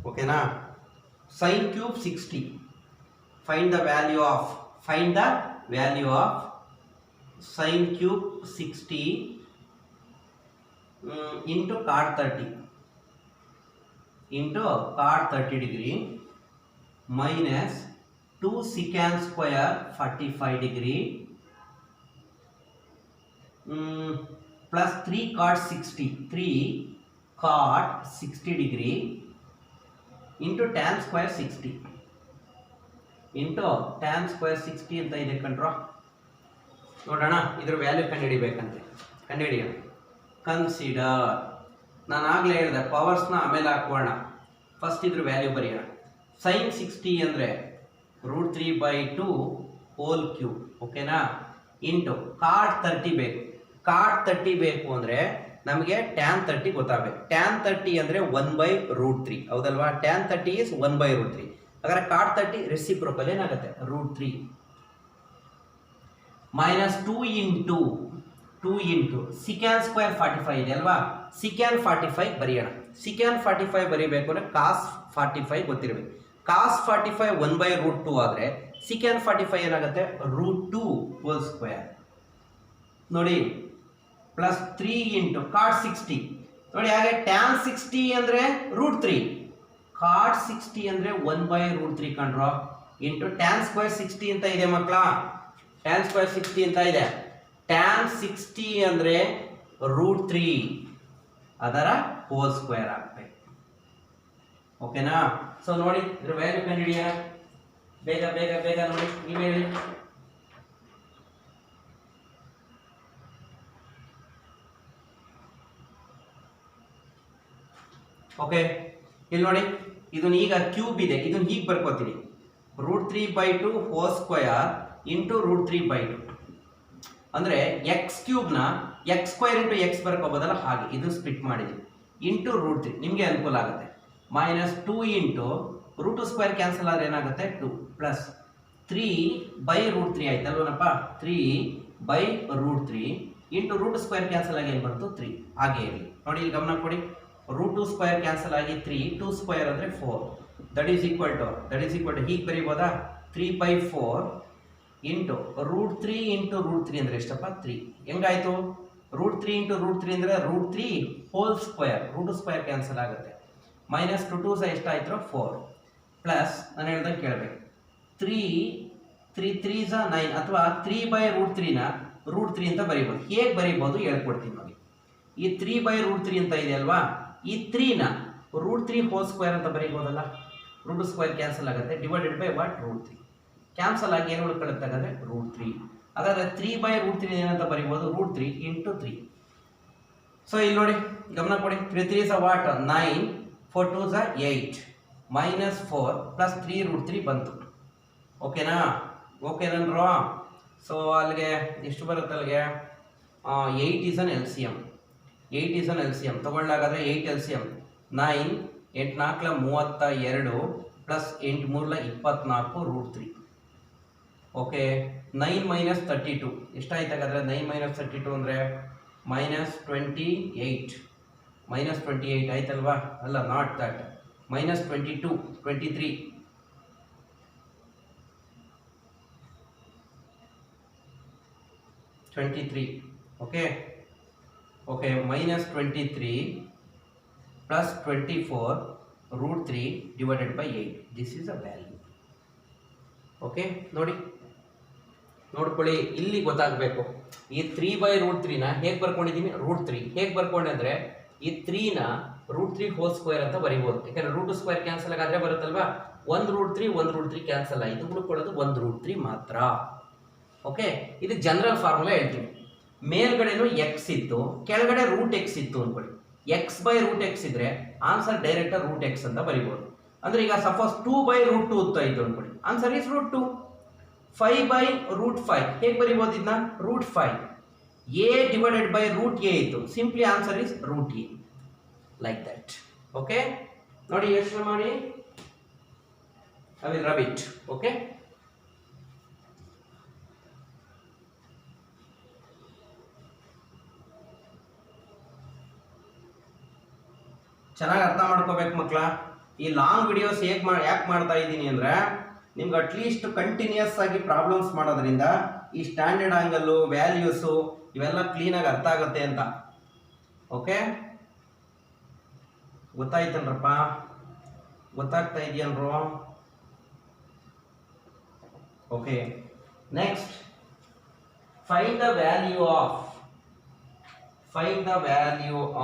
ಓಕೆನಾ? Sine cube 60. Find the value of sine cube 60 into cot 30 degree minus 2 secant square 45 degree plus 3 cot 60 degree into tan square 60 ಅಂತ ಇದೆ ಕಂಡ್ರೋ. ನೋಡೋಣ ಇದ್ರ ವ್ಯಾಲ್ಯೂ ಕಂಡುಹಿಡಿಬೇಕಂತೆ. ಕಂಡುಹಿಡಿಯೋಣ. Consider, ನಾನು ಆಗಲೇ ಹೇಳಿದೆ ಪವರ್ಸ್ನ ಆಮೇಲೆ ಹಾಕೋಣ, ಫಸ್ಟ್ ಇದ್ರ ವ್ಯಾಲ್ಯೂ ಬರೆಯೋಣ. ಸೈನ್ 60 ಅಂದರೆ √3/2 ಹೋಲ್ ಕ್ಯೂಬ್. ಓಕೆನಾ? ಇಂಟು ಕಾಟ್ 30 ಬೇಕು. ಕಾಟ್ 30 ಬೇಕು ಅಂದರೆ ನಮಗೆ ಟ್ಯಾನ್ 30 ಗೊತ್ತಾಗಬೇಕು. ಟ್ಯಾನ್ 30 ಅಂದರೆ 1/√3 ಹೌದಲ್ವಾ? Tan 30 is 1/√3. ಹಾಗಾದ್ರೆ ಕಾಟ್ 30 ರೆಸಿಪ್ರೋಕಲ್ ಏನಾಗುತ್ತೆ? √3 ಮೈನಸ್ 2 ಇಂಟು ಸಿಕ್ಯಾನ್ ಸ್ಕ್ವೇರ್ 45 ಇದೆ ಅಲ್ವಾ? ಸಿಕ್ಯಾನ್ 45 ಬರೆಯೋಣ. ಸಿಕ್ಯಾನ್ 45 ಬರೀಬೇಕು ಅಂದರೆ ಕಾಸ್ 45 ಗೊತ್ತಿರಬೇಕು. ಕಾಸ್ 45 1/√2 ಆದರೆ ಸಿಕ್ಯಾನ್ 45 ಏನಾಗುತ್ತೆ? √2 ಹೋಲ್ ಸ್ಕ್ವೇರ್. ನೋಡಿ, ಪ್ಲಸ್ 3 ಇಂಟು ಕಾಟ್ 60. ನೋಡಿ ಹಾಗೆ ಟ್ಯಾನ್ 60 ಅಂದರೆ √3, ಕಾಟ್ 60 ಅಂದರೆ 1/√3 ಕಂಡ್ರೋ. ಇಂಟು ಟ್ಯಾನ್ ಸ್ಕ್ವೇರ್ 60 ಅಂತ ಇದೆ ಮಕ್ಕಳ. ಟ್ಯಾನ್ ಸ್ಕ್ವೇರ್ 60 ಅಂತ ಇದೆ. ಟ್ಯಾನ್ 60 ಅಂದರೆ √3 ಅದರ ಹೋಲ್ ಸ್ಕ್ವೇರ್ ಆಗಬೇಕು. ಓಕೆನಾ? ಸೊ ನೋಡಿ ಇದ್ರ ವ್ಯಾಲ್ಯೂ ಕಂಡುಹಿಡಿಯೋಣ. ಬೇಗ ಬೇಗ ಬೇಗ ನೋಡಿ, ನೀವು ಹೇಳಿ. ಓಕೆ, ಇಲ್ಲಿ ನೋಡಿ, ಇದನ್ನ ಈಗ ಕ್ಯೂಬ್ ಇದೆ, ಇದನ್ನ ಹೀಗೆ ಬರ್ಕೋತೀನಿ. √3/2 ಹೋಲ್ ಸ್ಕ್ವೇರ್ ಇಂಟು √3/2 ಅಂದರೆ ಎಕ್ಸ್ ಕ್ಯೂಬ್ನ ಎಕ್ಸ್ ಸ್ಕ್ವೇರ್ ಇಂಟು ಎಕ್ಸ್ ಬರ್ಕೋಬೋದಲ್ಲ, ಹಾಗೆ ಇದು ಸ್ಪ್ಲಿಟ್ ಮಾಡಿದ್ವಿ. ಇಂಟು √3 ನಿಮಗೆ ಅನುಕೂಲ ಆಗುತ್ತೆ. ಮೈನಸ್ 2 ಇಂಟು √2 ಸ್ಕ್ವೇರ್ ಕ್ಯಾನ್ಸಲ್ ಆದರೆ ಏನಾಗುತ್ತೆ? 2 ಪ್ಲಸ್ 3/√3 ಆಯ್ತಲ್ವನಪ್ಪ? 3/√3 ಇಂಟು √2 ಸ್ಕ್ವೇರ್ ಕ್ಯಾನ್ಸಲ್ ಆಗಿ ಏನು ಬಂತು? 3. ಹಾಗೆ ಇರಲಿ. ನೋಡಿ ಇಲ್ಲಿ ಗಮನ ಕೊಡಿ. √2 ಸ್ಕ್ವೇರ್ ಕ್ಯಾನ್ಸಲ್ ಆಗಿ 3, 2 ಸ್ಕ್ವೇರ್ ಅಂದರೆ 4. ದಟ್ ಈಸ್ ಈಕ್ವಲ್ ಟು ಹೀಗೆ ಬರೀಬೋದಾ? 3/4 ಇಂಟು √3 ಇಂಟು √3 ಅಂದರೆ ಎಷ್ಟಪ್ಪ? 3. ಹೆಂಗಾಯ್ತು? √3 ಇಂಟು √3 ಅಂದರೆ √3 ಹೋಲ್ ಸ್ಕ್ವೇರ್. √2 ಸ್ಕ್ವೇರ್ ಕ್ಯಾನ್ಸಲ್ ಆಗುತ್ತೆ. ಮೈನಸ್ 2 ಸಹ ಎಷ್ಟಾಯ್ತು? 4 ಪ್ಲಸ್ ನಾನು ಹೇಳ್ದಂಗೆ ಕೇಳಬೇಕು. 3 3 9 ಅಥವಾ 3/√3ನ √3 ಅಂತ ಬರೀಬೋದು. ಹೇಗೆ ಬರೀಬೋದು ಹೇಳ್ಕೊಡ್ತೀನಿ ನೋಡಿ. ಈ 3/√3 ಅಂತ ಇದೆ ಅಲ್ವಾ? ಈ 3ನ √3 ಹೋಲ್ ಸ್ಕ್ವೇರ್ ಅಂತ ಬರೀಬೋದಲ್ಲ? √2 ಸ್ಕ್ವೇರ್ ಕ್ಯಾನ್ಸಲ್ ಆಗುತ್ತೆ. Divided by what? √3 ಕ್ಯಾನ್ಸಲ್ ಆಗಿ ಏನು ಉಳ್ಕೊಳ್ಳುತ್ತೆ? ಹಾಗಾದ್ರೆ √3. ಹಾಗಾದ್ರೆ 3/√3 ಏನಂತ ಬರೀಬೋದು? √3 ಇಂಟು 3. ಸೊ ಇಲ್ಲಿ ನೋಡಿ, ಗಮನ ಕೊಡಿ. 3 3 ವಾಟ್? 9, 4 2 8, ಮೈನಸ್ 4 ಪ್ಲಸ್ 3√3 ಬಂತು. ಓಕೆನಾ? ಓಕೆನನ್ರೋ? ಸೊ ಅಲ್ಲಿಗೆ ಎಷ್ಟು ಬರುತ್ತೆ? ಅಲ್ಲಿಗೆ 8 is an LCM. 8 is an LCM ತಗೊಳ್ಳಾಗಾದ್ರೆ 8 LCM 9, 8 4 32 plus 8 3 24 √3. Okay, 9 minus 32 ಎಷ್ಟಾಯ್ತು? ಹಾಗಾದ್ರೆ 9 ಮೈನಸ್ 32 ಅಂದರೆ -28 ಆಯ್ತಲ್ವಾ? ಅಲ್ಲ, not that. -22 23 23. Okay, okay, minus 23 plus 24 root 3 divided by 8. This is a value. Okay, ನೋಡ್ಕೊಳ್ಳಿ, ಇಲ್ಲಿ ಗೊತ್ತಾಗಬೇಕು. ಈ 3/√3ನ ಹೇಗೆ ಬರ್ಕೊಂಡಿದ್ದೀನಿ, √3 ಹೇಗೆ ಬರ್ಕೊಂಡೆ ಅಂದರೆ ಈ 3ನ √3 ಹೋಲ್ ಸ್ಕ್ವೇರ್ ಅಂತ ಬರೀಬೋದು. ಯಾಕಂದ್ರೆ √2 ಕ್ಯಾನ್ಸಲ್ ಆಗಾದ್ರೆ ಬರುತ್ತಲ್ವಾ, 1√3 ಕ್ಯಾನ್ಸಲ್ ಆಯಿತು, ಉಳ್ಕೊಳ್ಳೋದು 1√3 ಮಾತ್ರ. ಓಕೆ, ಇದು ಜನರಲ್ ಫಾರ್ಮುಲಾ ಹೇಳ್ತೀನಿ. ಮೇಲ್ಗಡೆನೂ ಎಕ್ಸ್ ಇತ್ತು, ಕೆಳಗಡೆ √x ಇತ್ತು ಅನ್ಕೊಳ್ಳಿ. x/√x ಇದ್ರೆ ಆನ್ಸರ್ ಡೈರೆಕ್ಟ್ √x ಅಂತ ಬರೀಬೋದು. ಅಂದ್ರೆ ಈಗ ಸಪೋಸ್ 2/√2 ಇತ್ತು ಅನ್ಕೊಳ್ಳಿ, ಆನ್ಸರ್ ಇಸ್ √2. 5/√5 ಹೇಗೆ ಬರೀಬೋದು ಇದನ್ನ, √5. a divided by √a ಇತ್ತು, simply answer is √a, like that. Okay, ನೋಡಿ ಯೋಚನೆ ಮಾಡಿ, I will rub it. Okay, ಚೆನ್ನಾಗಿ ಅರ್ಥ ಮಾಡ್ಕೋಬೇಕು ಮಕ್ಕಳ. ಈ ಲಾಂಗ್ ವಿಡಿಯೋಸ್ ಯಾಕೆ ಮಾಡ್ತಾ ಇದ್ದೀನಿ ಅಂದರೆ ನಿಮ್ಗೆ ಅಟ್ಲೀಸ್ಟ್ ಕಂಟಿನ್ಯೂಸ್ ಆಗಿ ಪ್ರಾಬ್ಲಮ್ಸ್ ಮಾಡೋದ್ರಿಂದ ಈ ಸ್ಟ್ಯಾಂಡರ್ಡ್ ಆಂಗಲ್ಲು, ವ್ಯಾಲ್ಯೂಸು ಇವೆಲ್ಲ ಕ್ಲೀನಾಗಿ ಅರ್ಥ ಆಗುತ್ತೆ ಅಂತ. ಓಕೆ, ಗೊತ್ತಾಯ್ತನ್ರಪ್ಪ, ಗೊತ್ತಾಗ್ತಾ ಇದೆಯನ್ರು? Okay, next find the value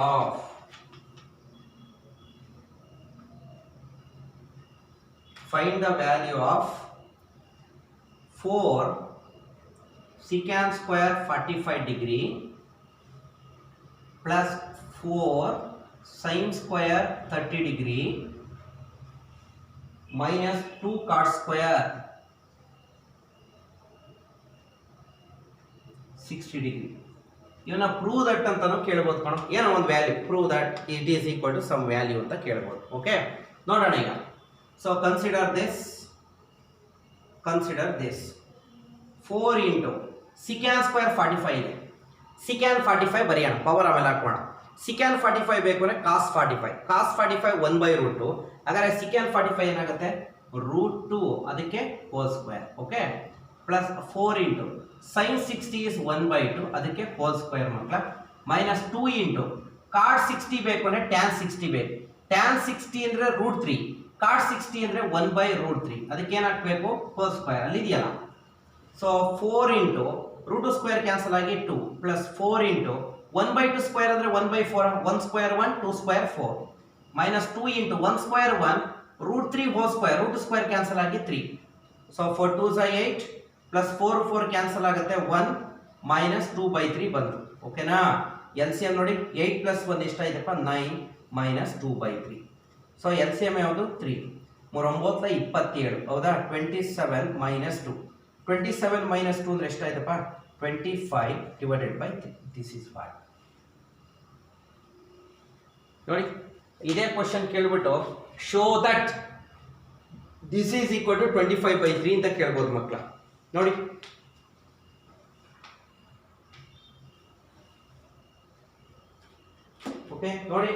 of 4 secant square 45 degree plus 4 sin square 30 degree minus 2 cot square 60 degree. ಇವನ್ನ ಪ್ರೂವ್ ದಟ್ ಅಂತಾನು ಕೇಳ್ಬೋದು ಕಣ, ಏನೋ ಒಂದು value, prove that it is equal to some value ಅಂತ ಕೇಳ್ಬೋದು. ಓಕೆ, ನೋಡೋಣ ಈಗ. So consider this 4 into secant square 45 ಇದೆ, ಸಿಕ್ಯಾನ್ 45 ಬರೆಯೋಣ, ಪವರ್ ಆಮೇಲೆ ಹಾಕೋಣ. ಸಿಕ್ಯಾನ್ 45 ಬೇಕು ಅಂದರೆ ಕಾಸ್ 45 1/√2. ಹಾಗಾದ್ರೆ ಸಿಕ್ಯಾನ್ 45 ಏನಾಗುತ್ತೆ, √2, ಅದಕ್ಕೆ whole square. Okay, plus 4 into sine 60 is 1/2, ಅದಕ್ಕೆ ಹೋಲ್ ಸ್ಕ್ವೇರ್ ಮಕ್ಕಳ, ಮೈನಸ್ 2 ಇಂಟು ಕಾಟ್ 60 ಬೇಕು ಅಂದರೆ ಟ್ಯಾನ್ 60 ಬೇಕು. ಟ್ಯಾನ್ 60 ಅಂದರೆ √3, ಕಾಟ್ 60 ಅಂದರೆ 1/√3, ಅದಕ್ಕೆ ಏನಾಗಬೇಕು, ಹೋಲ್ ಸ್ಕ್ವೇರ್ ಅಲ್ಲಿ ಇದೆಯಲ್ಲ. ಸೊ 4 ಇಂಟು √2 ಕ್ಯಾನ್ಸಲ್ ಆಗಿ 2 ಪ್ಲಸ್ 4 ಇಂಟು 1/2 ಸ್ಕ್ವೇರ್ ಅಂದರೆ 1/4, 1 square 1, 2 square 4, minus 2 into 1 square 1, √3 whole square, √2 cancel ಆಗಿ 3. ಸೊ 4 2s 8 ಪ್ಲಸ್ 4 ಕ್ಯಾನ್ಸಲ್ ಆಗುತ್ತೆ 1, ಮೈನಸ್ 2/3 ಬಂತು. ಓಕೆನಾ, ಎಲ್ ಸಿ ಎಮ್ ನೋಡಿ, 8 plus 1 ಎಷ್ಟಾಯ್ತಪ್ಪ, 9 minus 2/3. So L C M ಯಾವುದು, 3 3 9 27, ಹೌದಾ. 27 ಮೈನಸ್ 2, 27 ಮೈನಸ್ 2 ಅಂದರೆ ಎಷ್ಟಾಯ್ತಪ್ಪ, 25 ಡಿವೈಡೆಡ್ ಬೈ 3. This is 5. ನೋಡಿ, ಇದೇ ಕ್ವಶನ್ ಕೇಳ್ಬಿಟ್ಟು show that this is equal to 25/3 ಅಂತ ಕೇಳ್ಬೋದು ಮಕ್ಕಳ. ನೋಡಿ, ಓಕೆ, ನೋಡಿ